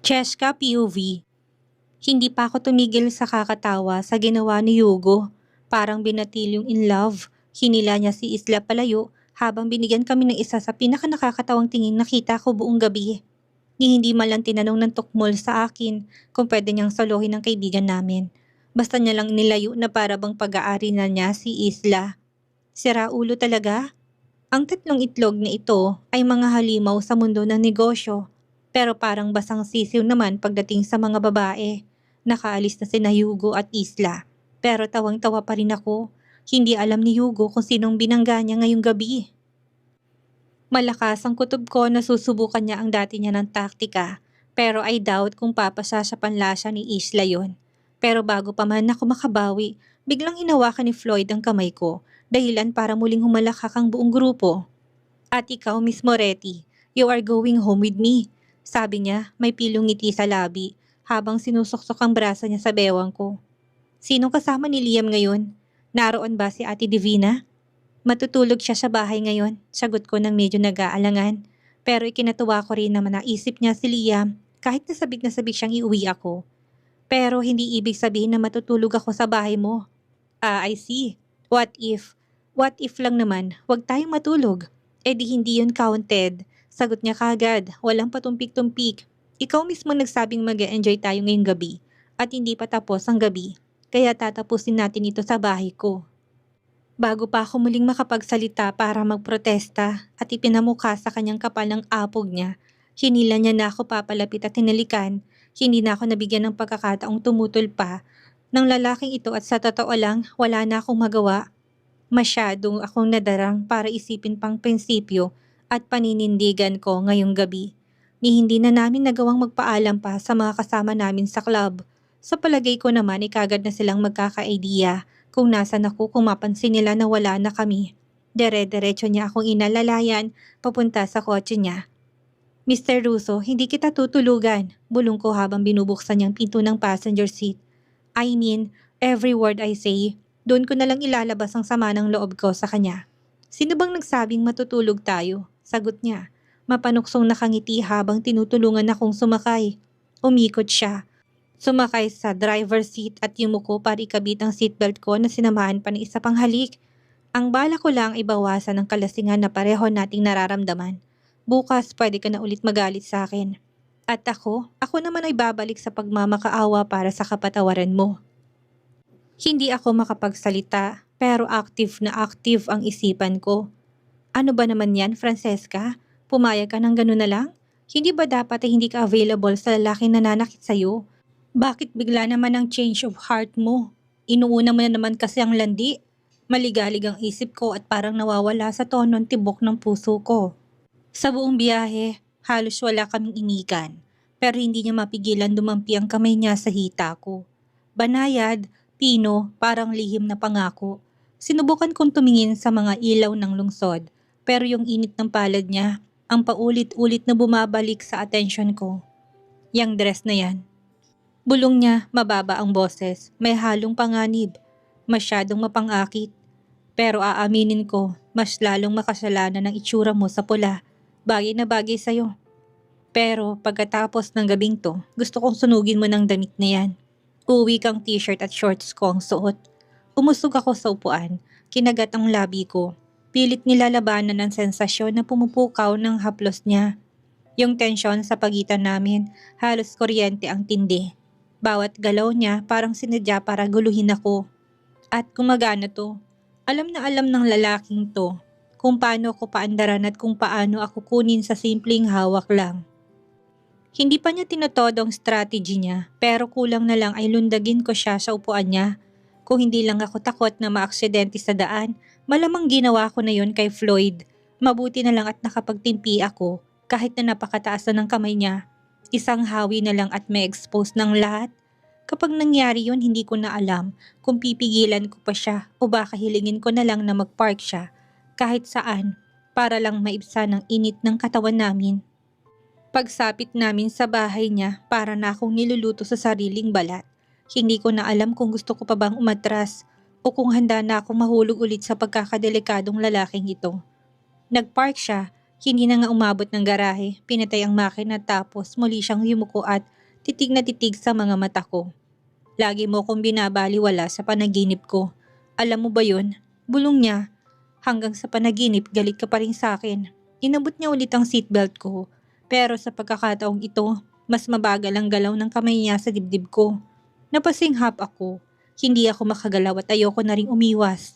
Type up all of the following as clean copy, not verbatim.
Cheska POV. Hindi pa ako tumigil sa kakatawa sa ginawa ni Yugo. Parang binatil yung in love. Hinila niya si Isla palayo habang binigyan kami ng isa sa pinakanakakatawang tingin nakita ko buong gabi. Ni hindi man lang tinanong ng tukmol sa akin kung pwede niyang salohin ng kaibigan namin. Basta niya lang nilayo na para bang pag-aari na niya si Isla. Sira ulo talaga. Ang tatlong itlog na ito ay mga halimaw sa mundo ng negosyo. Pero parang basang sisiw naman pagdating sa mga babae. Nakaalis na sina Hugo at Isla. Pero tawang-tawa pa rin ako. Hindi alam ni Hugo kung sinong binangga niya ngayong gabi. Malakas ang kutob ko na susubukan niya ang dati niya ng taktika. Pero I doubt kung papasa sa panlasa ni Isla yon. Pero bago pa man ako makabawi, biglang hinawakan ni Floyd ang kamay ko. Dahilan para muling humalakak ang buong grupo. At ikaw, Miss Moretti, you are going home with me. Sabi niya, may pilong ngiti sa labi, habang sinusoksok ang braso niya sa bewang ko. Sinong kasama ni Liam ngayon? Naroon ba si Ate Divina? Matutulog siya sa bahay ngayon, sagot ko ng medyo nag-aalangan. Pero ikinatuwa ko rin naman naisip niya si Liam, kahit na sabik siyang iuwi ako. Pero hindi ibig sabihin na matutulog ako sa bahay mo. I see. What if? What if lang naman, wag tayong matulog. Eh di hindi yun counted. Sagot niya kagad, walang patumpik-tumpik. Ikaw mismo nagsabing mag-e-enjoy tayo ngayong gabi. At hindi pa tapos ang gabi. Kaya tatapusin natin ito sa bahay ko. Bago pa ako muling makapagsalita para magprotesta at ipinamukha sa kanyang kapal ng apog niya, hinila niya na ako papalapit at hinalikan. Hindi na ako nabigyan ng pagkakataong tumutol pa ng lalaking ito at sa totoo lang wala na akong magawa. Masyadong akong nadarang para isipin pang prinsipyo at paninindigan ko ngayong gabi. Ni hindi na namin nagawang magpaalam pa sa mga kasama namin sa club. Sa palagay ko naman ay kagad na silang magkaka-idea kung nasan ako kung mapansin nila na wala na kami. Dere-derecho niya akong inalalayan papunta sa kotse niya. Mr. Russo, hindi kita tutulugan, bulong ko habang binubuksan niyang pinto ng passenger seat. I mean, every word I say, doon ko na lang ilalabas ang sama ng loob ko sa kanya. Sino bang nagsabing matutulog tayo? Sagot niya. Mapanuksong nakangiti habang tinutulungan akong sumakay. Umikot siya. Sumakay sa driver's seat at yumuko para ikabit ang seatbelt ko na sinamahan pa ng isa pang halik. Ang bala ko lang ay bawasan ang kalasingan na pareho nating nararamdaman. Bukas pwede ka na ulit magalit sa akin. At ako naman ay babalik sa pagmamakaawa para sa kapatawaran mo. Hindi ako makapagsalita pero active na active ang isipan ko. Ano ba naman yan, Francesca? Pumayag ka ng gano'n na lang? Hindi ba dapat ay hindi ka available sa lalaking nananakit sa'yo? Bakit bigla naman ang change of heart mo? Inuuna mo na naman kasi ang landi. Maligalig ang isip ko at parang nawawala sa tono ang tibok ng puso ko. Sa buong biyahe, halos wala kaming inikan. Pero hindi niya mapigilan dumampi ang kamay niya sa hita ko. Banayad, pino, parang lihim na pangako. Sinubukan kong tumingin sa mga ilaw ng lungsod. Pero yung init ng palad niya, ang paulit-ulit na bumabalik sa atensyon ko. Yang dress na yan. Bulong niya, mababa ang boses, may halong panganib, masyadong mapangakit. Pero aaminin ko, mas lalong makasalanan ng itsura mo sa pula. Bagay na bagay sa'yo. Pero pagkatapos ng gabing to, gusto kong sunugin mo ng damit na yan. Uwi kang t-shirt at shorts ko ang suot. Umusog ako sa upuan, kinagat ang labi ko. Pilit nilalabanan ng sensasyon na pumupukaw ng haplos niya. Yung tensyon sa pagitan namin, halos kuryente ang tindi. Bawat galaw niya parang sinadya para guluhin ako. At gumagana to. Alam na alam ng lalaking to kung paano ako paandaran at kung paano ako kunin sa simpleng hawak lang. Hindi pa niya tinotodo ang strategy niya pero kulang na lang ay lundagin ko siya sa upuan niya. Kung hindi lang ako takot na maaksidente sa daan, malamang ginawa ko na yon kay Floyd. Mabuti na lang at nakapagtimpi ako kahit na napakataas na ng kamay niya. Isang hawi na lang at may expose ng lahat. Kapag nangyari yun, hindi ko na alam kung pipigilan ko pa siya o baka hilingin ko na lang na mag-park siya kahit saan para lang maibsan ang init ng katawan namin. Pagsapit namin sa bahay niya, para na akong niluluto sa sariling balat. Hindi ko na alam kung gusto ko pa bang umatras o kung handa na akong mahulog ulit sa pagkakadelikadong lalaking ito. Nag-park siya, hindi na nga umabot ng garahe, pinatay ang makina tapos muli siyang yumuko at titig na titig sa mga mata ko. Lagi mo kong binabaliwala sa panaginip ko. Alam mo ba yun? Bulong niya. Hanggang sa panaginip, galit ka pa rin sa akin. Inabot niya ulit ang seatbelt ko. Pero sa pagkakataong ito, mas mabagal ang galaw ng kamay niya sa dibdib ko. Napasinghap ako. Hindi ako makagalaw at ayoko na ring umiwas.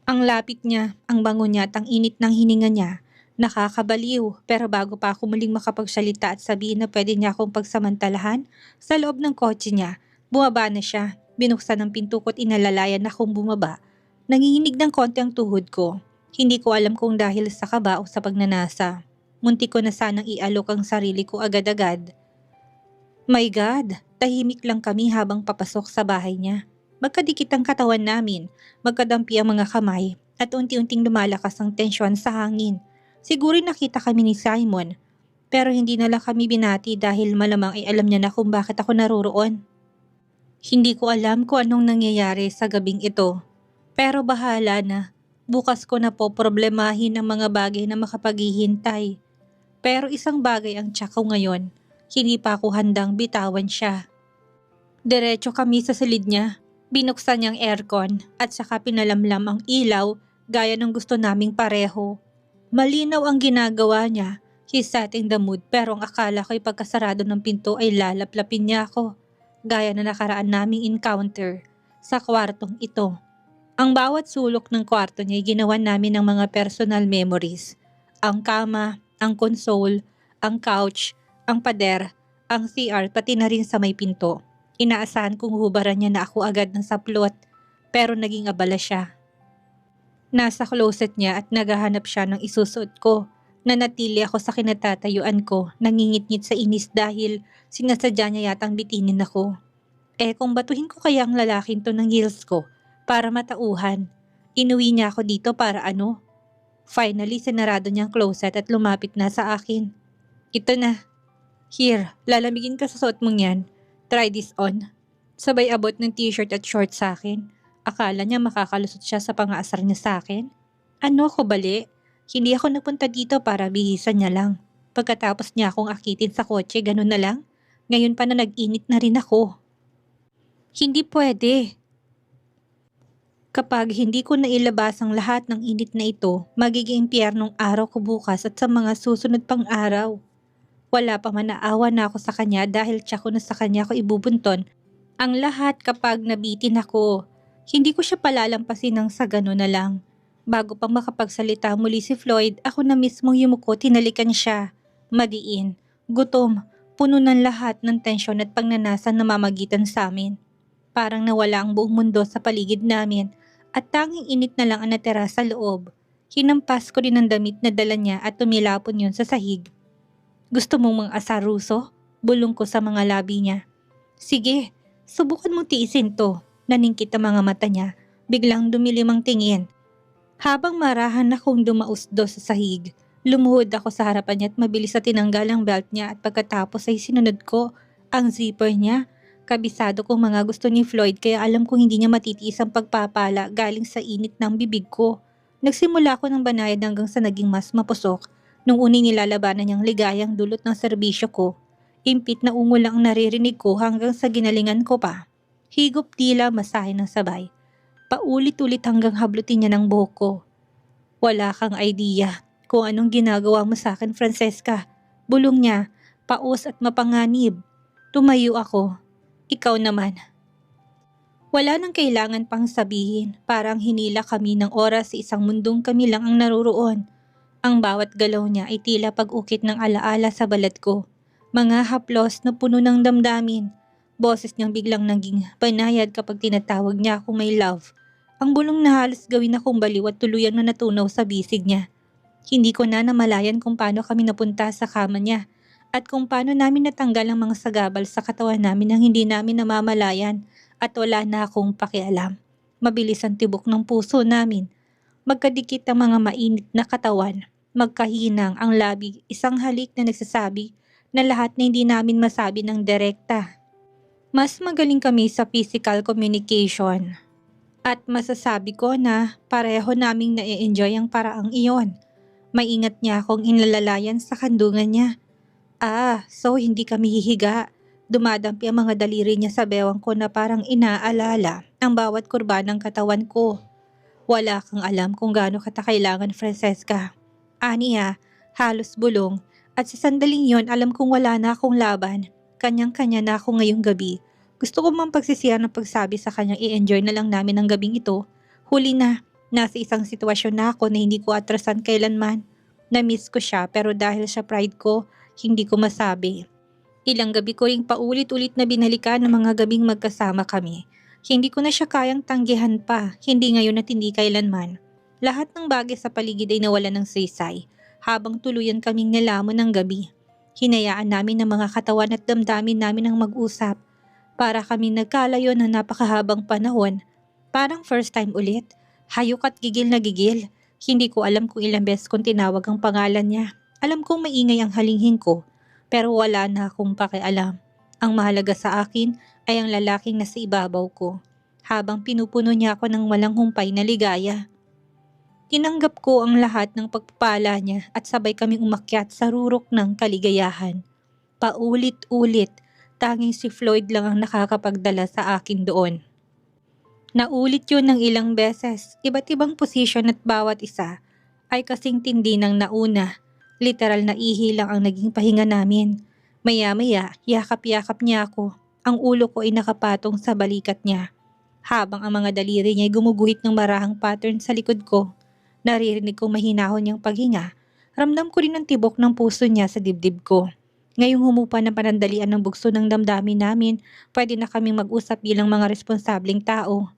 Ang lapit niya, ang bango niya at ang init ng hininga niya. Nakakabaliw, pero bago pa ako muling makapagsalita at sabihin na pwede niya akong pagsamantalahan, sa loob ng kotse niya, bumaba na siya. Binuksan ang pinto ko at inalalayan akong bumaba. Nanginginig ng konti ang tuhod ko. Hindi ko alam kung dahil sa kaba o sa pagnanasa. Muntik ko na sanang ialok ang sarili ko agad-agad. My God, tahimik lang kami habang papasok sa bahay niya. Magkadikit ang katawan namin, magkadampi ang mga kamay, at unti-unting lumalakas ang tensyon sa hangin. Siguro nakita kami ni Simon, pero hindi na lang kami binati dahil malamang ay alam niya na kung bakit ako naroroon. Hindi ko alam kung anong nangyayari sa gabing ito, pero bahala na. Bukas ko na po problemahin ang mga bagay na makapaghihintay. Pero isang bagay ang tiyak ko ngayon, hindi pa ako handang bitawan siya. Diretso kami sa silid niya. Binuksan niyang aircon at saka pinalamlam ang ilaw gaya ng gusto naming pareho. Malinaw ang ginagawa niya. He's setting the mood pero ang akala ko'y pagkasarado ng pinto ay lalaplapin niya ako. Gaya na nakaraan naming encounter sa kwartong ito. Ang bawat sulok ng kwarto niya ay ginawan namin ng mga personal memories. Ang kama, ang console, ang couch, ang pader, ang CR pati na rin sa may pinto. Inaasahan kong hubaran niya na ako agad ng saplot pero naging abala siya. Nasa closet niya at naghahanap siya ng isusuot ko. Nanatili ako sa kinatatayuan ko, nangingit-ngit sa inis dahil sinasadya niya yatang bitinin ako. Kung batuhin ko kaya ang lalaking to ng heels ko para matauhan, inuwi niya ako dito para ano? Finally, sinarado niya ang closet at lumapit na sa akin. Ito na. Here, lalamigin ka sa suot mong yan. Try this on. Sabay abot ng t-shirt at shorts sa akin. Akala niya makakalusot siya sa pang-aasar niya sa akin. Ano ko bali? Hindi ako nagpunta dito para bihisan niya lang. Pagkatapos niya akong akitin sa kotse, ganun na lang. Ngayon pa na nag-init na rin ako. Hindi pwede. Kapag hindi ko nailabas ang lahat ng init na ito, magiging impyernong araw ko bukas at sa mga susunod pang araw. Wala pa man naawa na ako sa kanya dahil tiyak ko na sa kanya ko ibubunton ang lahat kapag nabitin ako. Hindi ko siya palalampasin ng sa gano'n na lang. Bago pa makapagsalita muli si Floyd, ako na mismong yumuko, tinalikan siya. Madiin, gutom, puno ng lahat ng tensyon at pagnanasa na mamagitan sa amin. Parang nawala ang buong mundo sa paligid namin at tanging init na lang ang natira sa loob. Hinampas ko rin ang damit na dala niya at tumilapon yun sa sahig. Gusto mong mang-asaruso? Bulong ko sa mga labi niya. Sige, subukan mong tiisin to. Naningkit ang mga mata niya. Biglang dumilim ang tingin. Habang marahan akong dumausdo sa sahig, lumuhod ako sa harapan niya at mabilis na tinanggal ang belt niya at pagkatapos ay sinunod ko ang zipper niya. Kabisado kong mga gusto ni Floyd kaya alam kong hindi niya matitiis ang pagpapala galing sa init ng bibig ko. Nagsimula ako ng banayad hanggang sa naging mas mapusok. Nung unang nilalabanan niyang ligayang dulot ng serbisyo ko, impit na ungol lang ang naririnig ko hanggang sa ginalingan ko pa. Higop tila masahe ng sabay. Paulit-ulit hanggang hablutin niya ng buhok ko. Wala kang idea kung anong ginagawa mo sa akin, Francesca. Bulong niya, paus at mapanganib. Tumayo ako. Ikaw naman. Wala nang kailangan pang sabihin, parang hinila kami ng oras sa isang mundong kami lang ang naroroon. Ang bawat galaw niya ay tila pag-ukit ng alaala sa balat ko. Mga haplos na puno ng damdamin. Boses niyang biglang naging panayad kapag tinatawag niya akong my love. Ang bulong na halos gawin akong baliw at tuluyang na natunaw sa bisig niya. Hindi ko na namalayan kung paano kami napunta sa kama niya at kung paano namin natanggal ang mga sagabal sa katawan namin nang hindi namin namamalayan at wala na akong pakialam. Mabilis ang tibok ng puso namin. Magkadikit ang mga mainit na katawan. Magkahinang ang labi, isang halik na nagsasabi na lahat na hindi namin masabi ng direkta. Mas magaling kami sa physical communication. At masasabi ko na pareho naming na-enjoy ang paraang iyon. Maingat niya akong inalalayan sa kandungan niya. So hindi kami hihiga. Dumadampi ang mga daliri niya sa bewang ko na parang inaalala ang bawat kurba ng katawan ko. Wala kang alam kung gaano kita kailangan, Francesca. Aniya, halos bulong. At sa sandaling yon, alam kong wala na akong laban. Kanyang-kanya na ako ngayong gabi. Gusto ko mang pagsisiyan ng pagsabi sa kanyang i-enjoy na lang namin ang gabing ito. Huli na, nasa isang sitwasyon na ako na hindi ko atrasan kailanman. Na-miss ko siya pero dahil sa pride ko, hindi ko masabi. Ilang gabi ko ring paulit-ulit na binalikan ng mga gabing magkasama kami. Hindi ko na siya kayang tanggihan pa, hindi ngayon at hindi kailanman. Lahat ng bagay sa paligid ay nawala ng saysay, habang tuluyan kaming nilamon ng gabi. Hinayaan namin ng mga katawan at damdamin namin ang mag-usap. Para kami nagkalayo ng napakahabang panahon. Parang first time ulit, hayok at gigil na gigil. Hindi ko alam kung ilang beses kong tinawag ang pangalan niya. Alam kong maingay ang halinghin ko, pero wala na akong pakialam. Ang mahalaga sa akin ay ang lalaking nasa ibabaw ko, habang pinupuno niya ako ng walang humpay na ligaya. Tinanggap ko ang lahat ng pagpapala niya at sabay kaming umakyat sa rurok ng kaligayahan. Paulit-ulit, tanging si Floyd lang ang nakakapagdala sa akin doon. Naulit yun ng ilang beses, iba't ibang posisyon at bawat isa ay kasing tindi ng nauna. Literal na ihi lang ang naging pahinga namin. Maya-maya, yakap-yakap niya ako. Ang ulo ko ay nakapatong sa balikat niya. Habang ang mga daliri niya ay gumuguhit ng marahang pattern sa likod ko, naririnig kong mahinahon niyang paghinga. Ramdam ko rin ang tibok ng puso niya sa dibdib ko. Ngayong humupa ng panandalian ng bugso ng damdamin namin, pwede na kaming mag-usap bilang mga responsableng tao.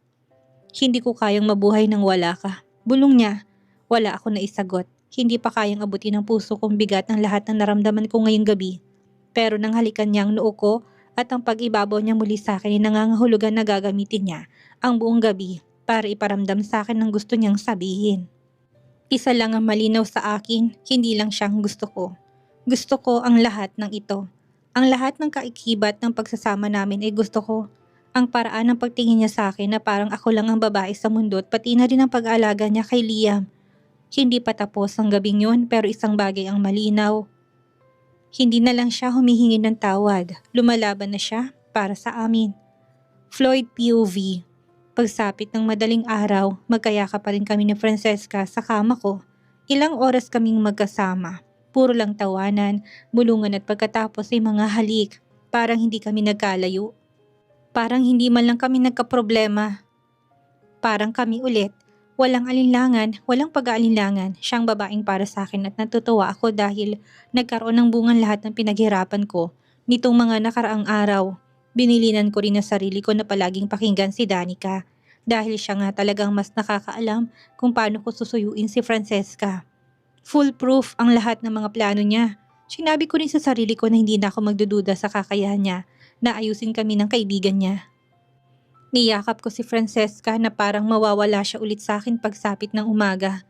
Hindi ko kayang mabuhay nang wala ka. Bulong niya. Wala ako naisagot. Hindi pa kayang abutin ng puso kong bigat ng lahat ng naramdaman ko ngayong gabi. Pero nang halikan niya ang noo ko at ang pag-ibabaw niya muli sa akin ay nangangahulugan na gagamitin niya ang buong gabi para iparamdam sa akin ang gusto niyang sabihin. Isa lang ang malinaw sa akin, hindi lang siyang gusto ko. Gusto ko ang lahat ng ito. Ang lahat ng kaikibat ng pagsasama namin ay gusto ko. Ang paraan ng pagtingin niya sa akin na parang ako lang ang babae sa mundo at pati na rin ang pag-aalaga niya kay Liam. Hindi pa tapos ang gabing yun pero isang bagay ang malinaw. Hindi na lang siya humihingi ng tawad. Lumalaban na siya para sa amin. Floyd POV. Pagsapit ng madaling araw, magkayaka pa rin kami ni Francesca sa kama ko. Ilang oras kaming magkasama. Puro lang tawanan, bulungan at pagkatapos ay mga halik. Parang hindi kami nagkalayo. Parang hindi man lang kami nagkaproblema. Parang kami ulit. Walang alinlangan, walang pag-aalinlangan. Siyang babaeng para sa akin at natutuwa ako dahil nagkaroon ng bungan lahat ng pinaghirapan ko nitong mga nakaraang araw. Binilinan ko rin na sarili ko na palaging pakinggan si Danica dahil siya nga talagang mas nakakaalam kung paano ko susuyuin si Francesca. Foolproof ang lahat ng mga plano niya. Sinabi ko rin sa sarili ko na hindi na ako magdududa sa kakayahan niya na ayusin kami ng kaibigan niya. Niyakap ko si Francesca na parang mawawala siya ulit sa akin pagsapit ng umaga.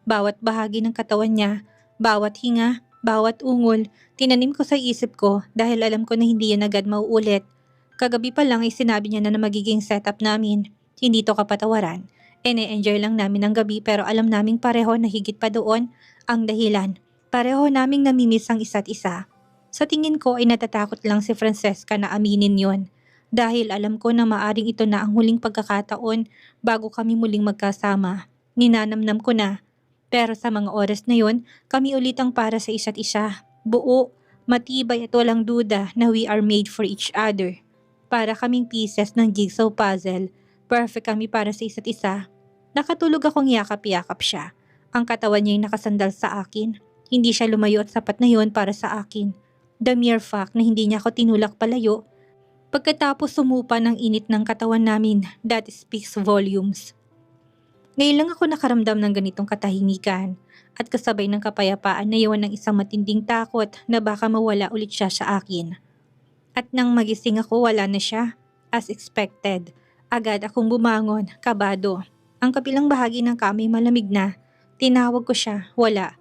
Bawat bahagi ng katawan niya, bawat hinga, bawat ungol, tinanim ko sa isip ko dahil alam ko na hindi yan agad mauulit. Kagabi pa lang ay sinabi niya na magiging setup namin. Hindi to kapatawaran. Ene-enjoy lang namin ang gabi pero alam naming pareho na higit pa doon ang dahilan. Pareho naming namimiss ang isa't isa. Sa tingin ko ay natatakot lang si Francesca na aminin yon. Dahil alam ko na maaring ito na ang huling pagkakataon bago kami muling magkasama. Ninanamnam ko na. Pero sa mga oras na yon, kami ulit ang para sa isa't isa. Buo, matibay at walang duda na we are made for each other. Para kaming pieces ng jigsaw puzzle. Perfect kami para sa isa't isa. Nakatulog akong yakap-yakap siya. Ang katawan niya ay nakasandal sa akin. Hindi siya lumayo at sapat na yon para sa akin. The mere fact na hindi niya ako tinulak palayo. Pagkatapos sumupa ng init ng katawan namin, that speaks volumes. Ngayon lang ako nakaramdam ng ganitong katahimikan at kasabay ng kapayapaan na iwan ng isang matinding takot na baka mawala ulit siya sa akin. At nang magising ako, wala na siya. As expected, agad akong bumangon, kabado. Ang kabilang bahagi ng kama ay malamig na. Tinawag ko siya, wala.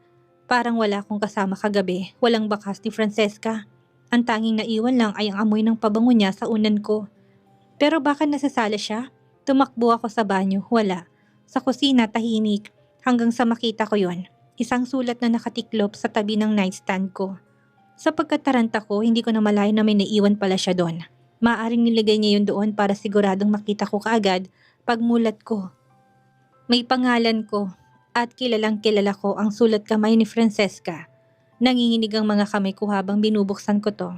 Parang wala akong kasama kagabi, walang bakas ni Francesca. Ang tanging naiwan lang ay ang amoy ng pabango niya sa unan ko. Pero baka nasasala siya? Tumakbo ako sa banyo, wala. Sa kusina, tahimik, hanggang sa makita ko yon. Isang sulat na nakatiklop sa tabi ng nightstand ko. Sa pagkataranta ko, hindi ko na malayan na may naiwan pala siya doon. Maaring nilagay niya yun doon para siguradong makita ko kaagad pagmulat ko. May pangalan ko at kilalang kilala ko ang sulat kamay ni Francesca. Nanginginig ang mga kamay ko habang binubuksan ko to.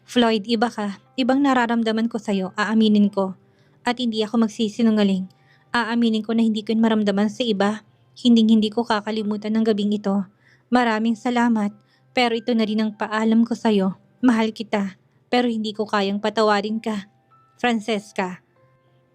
Floyd, iba ka. Ibang nararamdaman ko sa'yo, aaminin ko. At hindi ako magsisinungaling. Aaminin ko na hindi ko yun maramdaman sa iba. Hindi ko kakalimutan ng gabing ito. Maraming salamat. Pero ito na rin ang paalam ko sa'yo. Mahal kita. Pero hindi ko kayang patawarin ka. Francesca.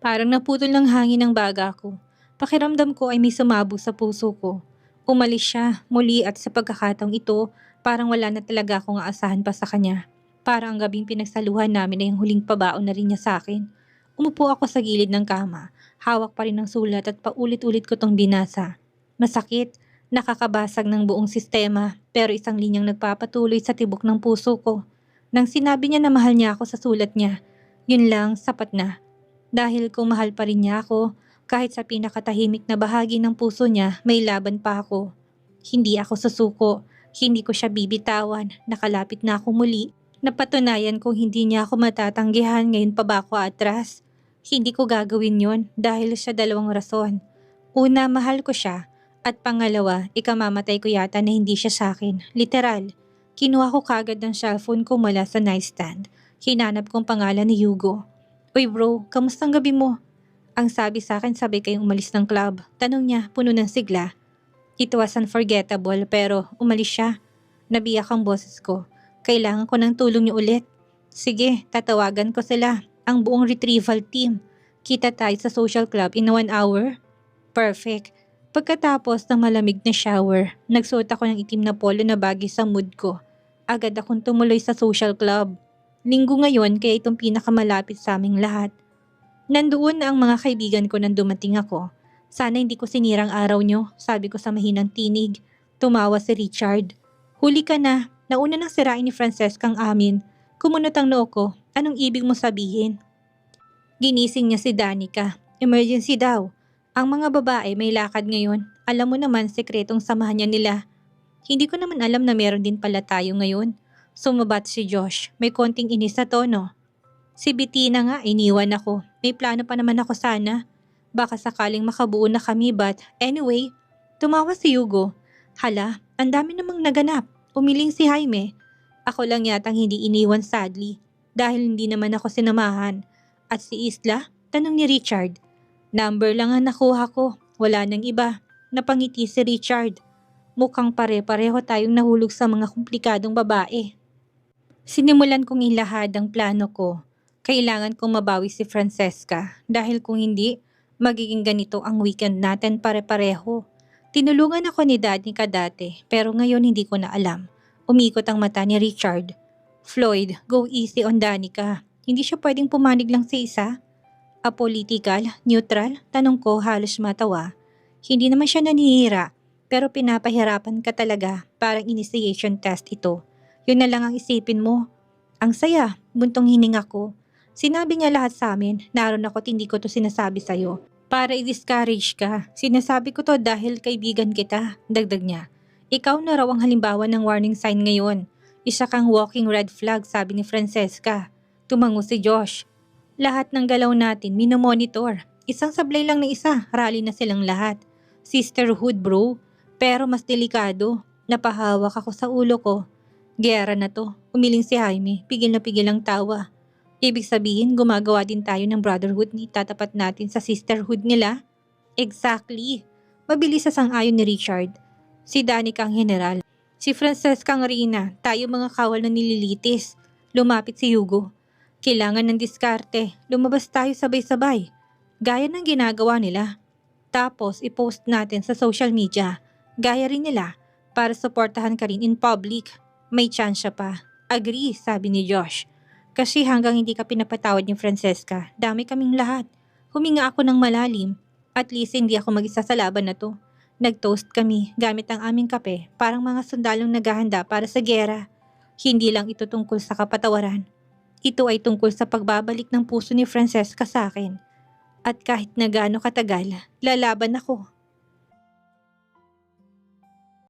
Parang naputol ng hangin ng baga ko. Pakiramdam ko ay may sumabog sa puso ko. Umalis siya muli at sa pagkakataong ito, parang wala na talaga akong aasahan pa sa kanya. Parang ang gabing pinagsaluhan namin ay ang huling pabaon na rin niya sa akin. Umupo ako sa gilid ng kama. Hawak pa rin ang sulat at paulit-ulit ko tong binasa. Masakit, nakakabasag ng buong sistema, pero isang linyang nagpapatuloy sa tibok ng puso ko. Nang sinabi niya na mahal niya ako sa sulat niya, yun lang sapat na. Dahil kung mahal pa rin niya ako, kahit sa pinakatahimik na bahagi ng puso niya, may laban pa ako. Hindi ako susuko, hindi ko siya bibitawan, nakalapit na ako muli. Napatunayan kong hindi niya ako matatanggihan, ngayon pa ba ako atras? Hindi ko gagawin yon dahil sa dalawang rason. Una, mahal ko siya. At pangalawa, ikamamatay ko yata na hindi siya sa akin. Literal. Kinuha ko kagad ng cellphone ko mula sa nightstand. Hinanap kong pangalan ni Hugo. Uy bro, kamusta ang gabi mo? Ang sabi sa akin sabay kayong umalis ng club. Tanong niya, puno ng sigla. It was unforgettable pero umalis siya. Nabiyak ang boses ko. Kailangan ko ng tulong niyo ulit. Sige, tatawagan ko sila. Ang buong retrieval team. Kita tayo sa social club in 1 hour. Perfect. Pagkatapos ng malamig na shower, nagsuot ako ng itim na polo na bagay sa mood ko. Agad akong tumuloy sa social club. Linggo ngayon kaya itong pinakamalapit sa aming lahat. Nandoon na ang mga kaibigan ko nang dumating ako. Sana hindi ko sinirang araw nyo, sabi ko sa mahinang tinig. Tumawa si Richard. Huli ka na, nauna nang sirain ni Francesca ang amin. Kumunot ang noo ko, anong ibig mo sabihin? Ginising niya si Danica. Emergency daw. Ang mga babae may lakad ngayon. Alam mo naman, sekretong samahan niya nila. Hindi ko naman alam na meron din pala tayo ngayon. Sumabat si Josh. May konting inis sa tono. Si Bettina nga, iniwan ako. May plano pa naman ako sana. Baka sakaling makabuo na kami but anyway, tumawa si Hugo. Hala, ang dami namang naganap. Umiling si Jaime. Ako lang yatang hindi iniwan sadly. Dahil hindi naman ako sinamahan. At si Isla, tanong ni Richard. Number lang ang nakuha ko. Wala nang iba. Napangiti si Richard. Mukhang pare-pareho tayong nahulog sa mga komplikadong babae. Sinimulan kong ilahad ang plano ko. Kailangan kong mabawi si Francesca dahil kung hindi, magiging ganito ang weekend natin pare-pareho. Tinulungan ako ni Daddy kadati pero ngayon hindi ko na alam. Umikot ang mata ni Richard. Floyd, go easy on Danica. Hindi siya pwedeng pumanig lang sa isa. Apolitical, neutral, tanong ko halos matawa. Hindi naman siya nanihira pero pinapahirapan ka talaga, parang initiation test ito. Yun na lang ang isipin mo. Ang saya, buntong hininga ko. Sinabi niya lahat sa amin, naroon ako at hindi ko to sinasabi sa'yo. Para i-discourage ka, sinasabi ko to dahil kaibigan kita, dagdag niya. Ikaw na raw ang halimbawa ng warning sign ngayon. Isa kang walking red flag, sabi ni Francesca. Tumango si Josh. Lahat ng galaw natin, minomonitor. Isang sablay lang na isa, rally na silang lahat. Sisterhood bro, pero mas delikado. Napahawak ako sa ulo ko. Gera na to, umiling si Jaime, pigil na pigil ang tawa. Ibig sabihin, gumagawa din tayo ng brotherhood ni tatapat natin sa sisterhood nila? Exactly. Mabilis sa sang-ayon ni Richard. Si Danica ang general. Si Francesca ang Rina. Tayo mga kawal na nililitis. Lumapit si Hugo. Kailangan ng diskarte. Lumabas tayo sabay-sabay. Gaya ng ginagawa nila. Tapos i-post natin sa social media. Gaya rin nila. Para suportahan ka rin in public. May chance siya pa. Agree, sabi ni Josh. Kasi hanggang hindi ka pinapatawad ni Francesca, dami kaming lahat. Huminga ako ng malalim. At least hindi ako mag-isa sa laban na to. Nag-toast kami gamit ang aming kape, parang mga sundalong naghahanda para sa gera. Hindi lang ito tungkol sa kapatawaran. Ito ay tungkol sa pagbabalik ng puso ni Francesca sa akin. At kahit na gaano katagal, lalaban ako.